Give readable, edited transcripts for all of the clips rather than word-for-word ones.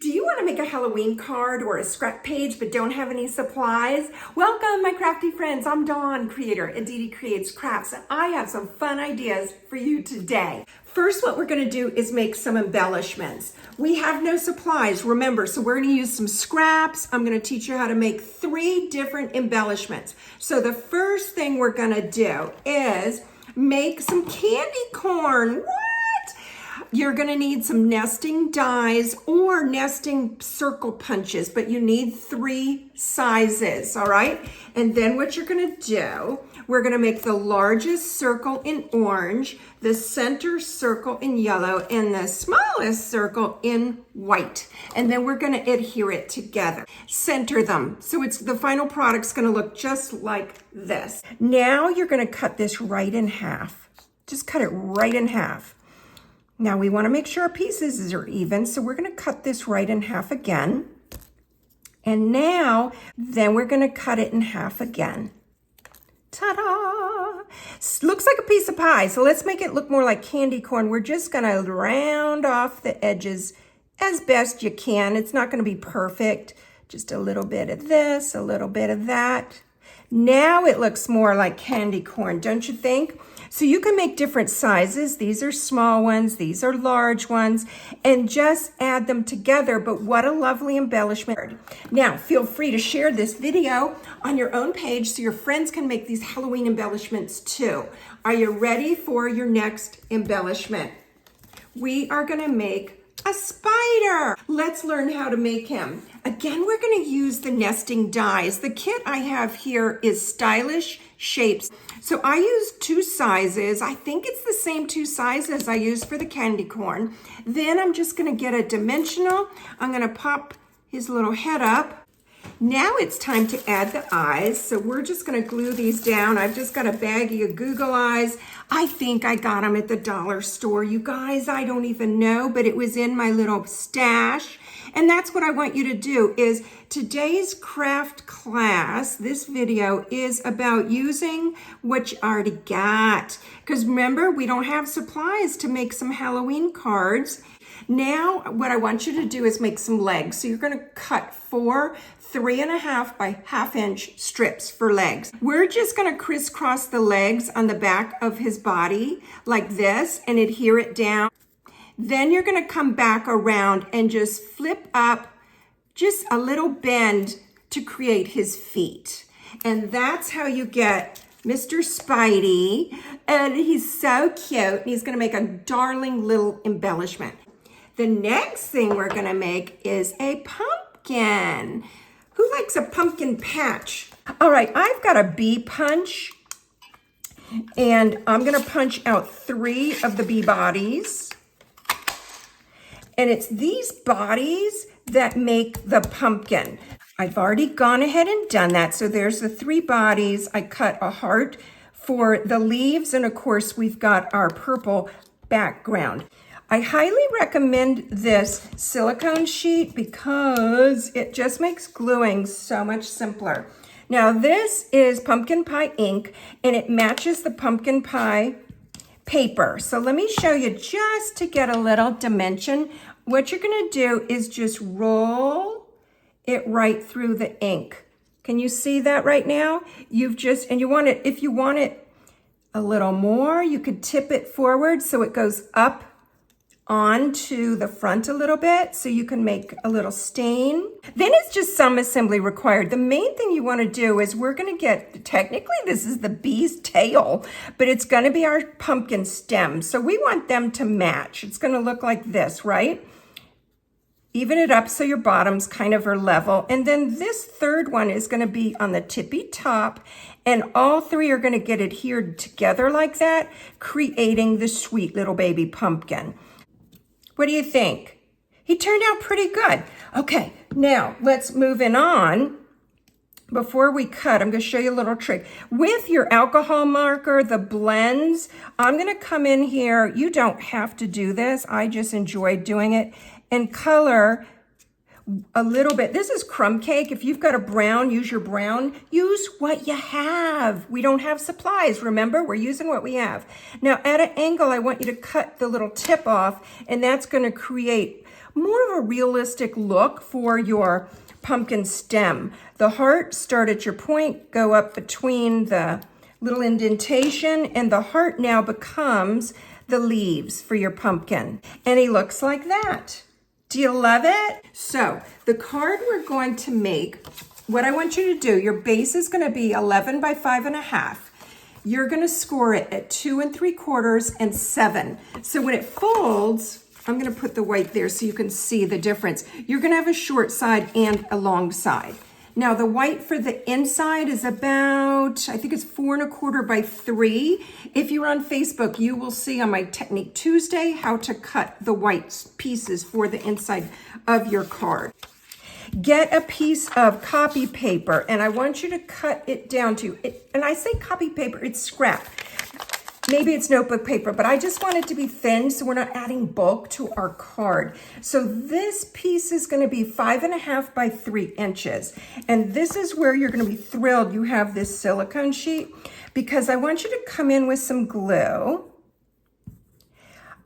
Do you want to make a Halloween card or a scrap page but don't have any supplies? Welcome, my crafty friends. I'm Dawn, creator at Dee Creates Crafts, and I have some fun ideas for you today. First, what we're going to do is make some embellishments. We have no supplies, remember, so we're going to use some scraps. I'm going to teach you how to make 3 different embellishments. So the first thing we're going to do is make some candy corn. You're gonna need some nesting dies or nesting circle punches, but you need 3 sizes, all right? And then what you're gonna do, we're gonna make the largest circle in orange, the center circle in yellow, and the smallest circle in white. And then we're gonna adhere it together. Center them. So the final product's gonna look just like this. Now you're gonna cut this right in half. Just cut it right in half. Now we want to make sure our pieces are even, so we're going to cut this right in half again. And now, then we're going to cut it in half again. Ta-da! Looks like a piece of pie, so let's make it look more like candy corn. We're just going to round off the edges as best you can. It's not going to be perfect. Just a little bit of this, a little bit of that. Now it looks more like candy corn, don't you think? So you can make different sizes. These are small ones, these are large ones, and just add them together. But what a lovely embellishment. Now, feel free to share this video on your own page so your friends can make these Halloween embellishments too. Are you ready for your next embellishment? We are gonna make a spider. Let's learn how to make him. Again, we're going to use the nesting dies. The kit I have here is Stylish Shapes. So I used 2 sizes. I think it's the same 2 sizes I used for the candy corn. Then I'm just going to get a dimensional. I'm going to pop his little head up. Now it's time to add the eyes. So we're just going to glue these down. I've just got a baggie of Google eyes. I think I got them at the dollar store. You guys, I don't even know, but it was in my little stash. And that's what I want you to do is today's craft class, this video is about using what you already got. Because remember, we don't have supplies to make some Halloween cards. Now, what I want you to do is make some legs. So you're going to cut 4 3.5 by 1/2 inch strips for legs. We're just going to crisscross the legs on the back of his body like this and adhere it down. Then you're going to come back around and just flip up just a little bend to create his feet. And that's how you get Mr. Spidey. And he's so cute. He's going to make a darling little embellishment. The next thing we're going to make is a pumpkin. Who likes a pumpkin patch? All right, I've got a bee punch. And I'm going to punch out 3 of the bee bodies. And it's these bodies that make the pumpkin. I've already gone ahead and done that. So there's the 3 bodies. I cut a heart for the leaves. And of course, we've got our purple background. I highly recommend this silicone sheet because it just makes gluing so much simpler. Now this is pumpkin pie ink and it matches the pumpkin pie paper. So let me show you just to get a little dimension. What you're going to do is just roll it right through the ink. Can you see that right now? And you want it, if you want it a little more, you could tip it forward so it goes up onto the front a little bit so you can make a little stain. Then it's just some assembly required. The main thing you want to do is we're going to get, technically this is the bee's tail, but it's going to be our pumpkin stem. So we want them to match. It's going to look like this, right? Even it up so your bottoms kind of are level. And then this third one is going to be on the tippy top. And all 3 are going to get adhered together like that, creating the sweet little baby pumpkin. What do you think? He turned out pretty good. Okay, now let's move on. Before we cut, I'm going to show you a little trick. With your alcohol marker, the blends, I'm going to come in here. You don't have to do this. I just enjoyed doing it. And color a little bit. This is crumb cake. If you've got a brown, use your brown. Use what you have. We don't have supplies. Remember, we're using what we have. Now, at an angle, I want you to cut the little tip off, and that's going to create more of a realistic look for your pumpkin stem. The heart start at your point, go up between the little indentation, and the heart now becomes the leaves for your pumpkin. And he looks like that. Do you love it? So the card we're going to make, what I want you to do, your base is going to be 11 by 5.5. You're going to score it at 2 3/4 and 7. So when it folds, I'm going to put the white there so you can see the difference. You're going to have a short side and a long side. Now the white for the inside is about, I think it's 4 1/4 by 3. If you're on Facebook, you will see on my Technique Tuesday how to cut the white pieces for the inside of your card. Get a piece of copy paper, and I want you to cut it down to, and I say copy paper, it's scrap. Maybe it's notebook paper, but I just want it to be thin so we're not adding bulk to our card. So this piece is going to be 5.5 by 3 inches. And this is where you're going to be thrilled you have this silicone sheet, because I want you to come in with some glue.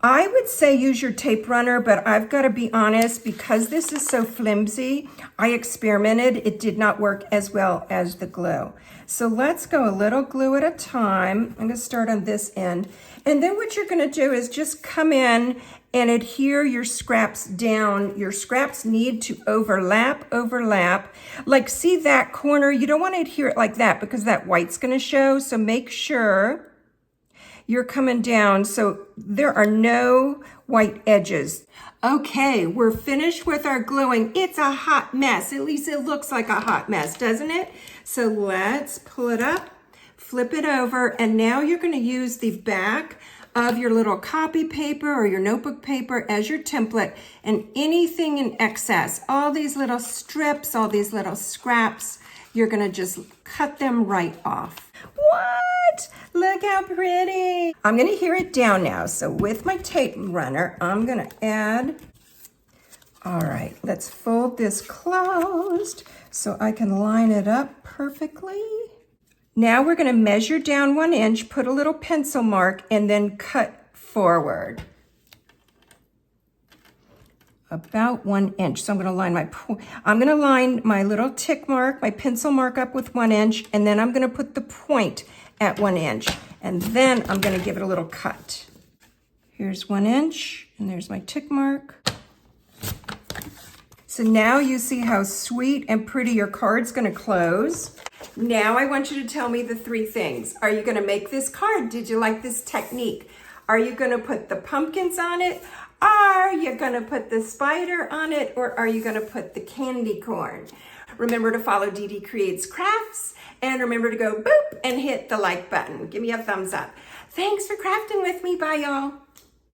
I would say use your tape runner, but I've got to be honest, because this is so flimsy, I experimented. It did not work as well as the glue. So let's go a little glue at a time. I'm going to start on this end. And then what you're going to do is just come in and adhere your scraps down. Your scraps need to overlap. Like, see that corner? You don't want to adhere it like that because that white's going to show. So make sure you're coming down so there are no white edges. Okay, we're finished with our gluing. It's a hot mess. At least it looks like a hot mess, doesn't it? So let's pull it up, flip it over, and now you're going to use the back of your little copy paper or your notebook paper as your template, and anything in excess, all these little strips, all these little scraps, you're going to just cut them right off. What? Look how pretty. I'm going to adhere it down now. So with my tape runner, I'm going to add. All right, let's fold this closed so I can line it up perfectly. Now we're going to measure down 1 inch, put a little pencil mark, and then cut forward. About 1 inch. So I'm going to line my little tick mark, my pencil mark up with 1 inch, and then I'm going to put the point at 1 inch, and then I'm going to give it a little cut. Here's 1 inch, and there's my tick mark. So now you see how sweet and pretty your card's going to close. Now I want you to tell me the 3 things. Are you going to make this card? Did you like this technique? Are you going to put the pumpkins on it? Are you going to put the spider on it, or are you going to put the candy corn? Remember to follow Dee Creates Crafts, and remember to go boop and hit the like button. Give me a thumbs up. Thanks for crafting with me. Bye, y'all.